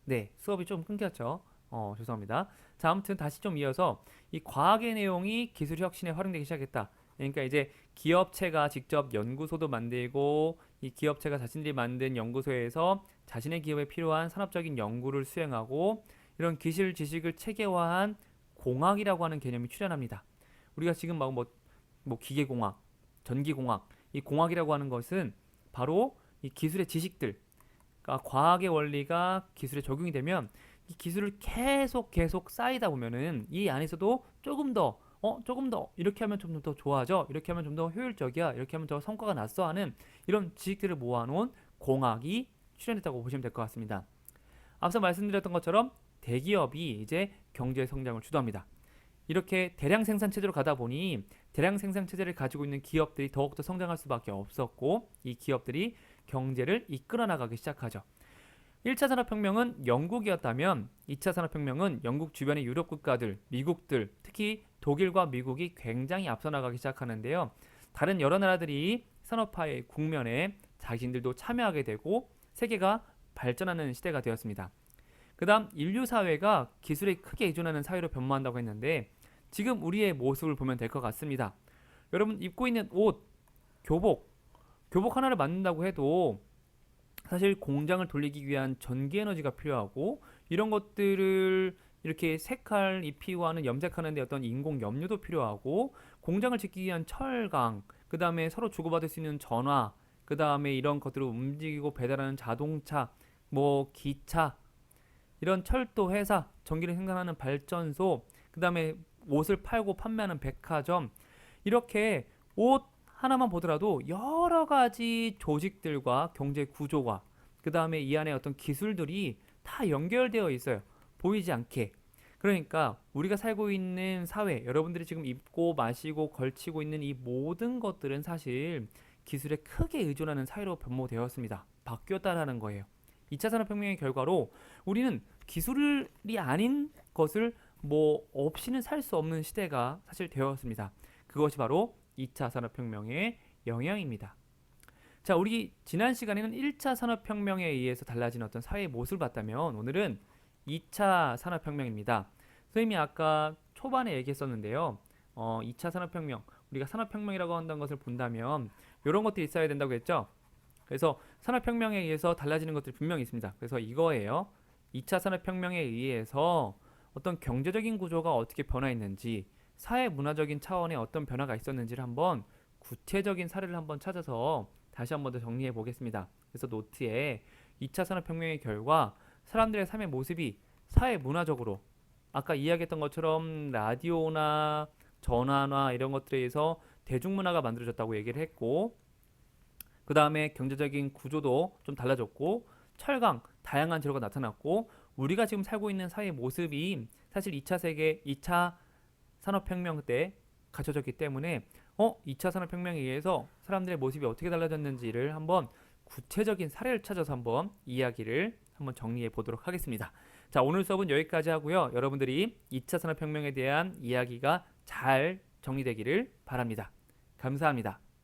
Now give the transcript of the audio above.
네, 수업이 좀 끊겼죠. 죄송합니다. 자, 아무튼 다시 좀 이어서 이 과학의 내용이 기술 혁신에 활용되기 시작했다. 그러니까 이제 기업체가 직접 연구소도 만들고 이 기업체가 자신들이 만든 연구소에서 자신의 기업에 필요한 산업적인 연구를 수행하고 이런 기술 지식을 체계화한 공학이라고 하는 개념이 출현합니다. 우리가 지금 뭐 기계공학, 전기공학, 이 공학이라고 하는 것은 바로 이 기술의 지식들, 그러니까 과학의 원리가 기술에 적용이 되면 이 기술을 계속 쌓이다 보면은 이 안에서도 조금 더 이렇게 하면 좀 더 좋아져, 이렇게 하면 좀 더 효율적이야, 이렇게 하면 더 성과가 났어 하는 이런 지식들을 모아놓은 공학이 출현했다고 보시면 될 것 같습니다. 앞서 말씀드렸던 것처럼 대기업이 이제 경제 성장을 주도합니다. 이렇게 대량 생산 체제로 가다 보니 대량 생산 체제를 가지고 있는 기업들이 더욱더 성장할 수밖에 없었고 이 기업들이 경제를 이끌어 나가기 시작하죠. 1차 산업혁명은 영국이었다면 2차 산업혁명은 영국 주변의 유럽 국가들, 미국들, 특히 독일과 미국이 굉장히 앞서 나가기 시작하는데요. 다른 여러 나라들이 산업화의 국면에 자신들도 참여하게 되고 세계가 발전하는 시대가 되었습니다. 그 다음 인류 사회가 기술에 크게 의존하는 사회로 변모한다고 했는데 지금 우리의 모습을 보면 될 것 같습니다. 여러분 입고 있는 옷, 교복 하나를 만든다고 해도 사실 공장을 돌리기 위한 전기 에너지가 필요하고 이런 것들을 이렇게 색깔 입히고 하는 염색하는 데 어떤 인공 염료도 필요하고 공장을 짓기 위한 철강, 그 다음에 서로 주고받을 수 있는 전화, 그 다음에 이런 것들을 움직이고 배달하는 자동차, 뭐 기차, 이런 철도 회사, 전기를 생산하는 발전소, 그 다음에 옷을 팔고 판매하는 백화점, 이렇게 옷 하나만 보더라도 여러 가지 조직들과 경제 구조와 그 다음에 이 안에 어떤 기술들이 다 연결되어 있어요. 보이지 않게. 그러니까 우리가 살고 있는 사회, 여러분들이 지금 입고 마시고 걸치고 있는 이 모든 것들은 사실 기술에 크게 의존하는 사회로 변모되었습니다. 바뀌었다라는 거예요. 2차 산업혁명의 결과로 우리는 기술이 아닌 것을 뭐 없이는 살 수 없는 시대가 사실 되었습니다. 그것이 바로 2차 산업혁명의 영향입니다. 자, 우리 지난 시간에는 1차 산업혁명에 의해서 달라진 어떤 사회의 모습을 봤다면 오늘은 2차 산업혁명입니다. 선생님이 아까 초반에 얘기했었는데요. 2차 산업혁명, 우리가 산업혁명이라고 한다는 것을 본다면 이런 것들이 있어야 된다고 했죠. 그래서 산업혁명에 의해서 달라지는 것들이 분명히 있습니다. 그래서 이거예요. 2차 산업혁명에 의해서 어떤 경제적인 구조가 어떻게 변화했는지, 사회 문화적인 차원의 어떤 변화가 있었는지를 한번 구체적인 사례를 한번 찾아서 다시 한번 더 정리해 보겠습니다. 그래서 노트에 2차 산업혁명의 결과 사람들의 삶의 모습이 사회 문화적으로 아까 이야기했던 것처럼 라디오나 전화나 이런 것들에 의해서 대중문화가 만들어졌다고 얘기를 했고 그 다음에 경제적인 구조도 좀 달라졌고 철강, 다양한 재료가 나타났고 우리가 지금 살고 있는 사회의 모습이 사실 2차 산업혁명 때 갖춰졌기 때문에 2차 산업혁명에 의해서 사람들의 모습이 어떻게 달라졌는지를 한번 구체적인 사례를 찾아서 한번 이야기를 한번 정리해 보도록 하겠습니다. 자, 오늘 수업은 여기까지 하고요. 여러분들이 2차 산업혁명에 대한 이야기가 잘 정리되기를 바랍니다. 감사합니다.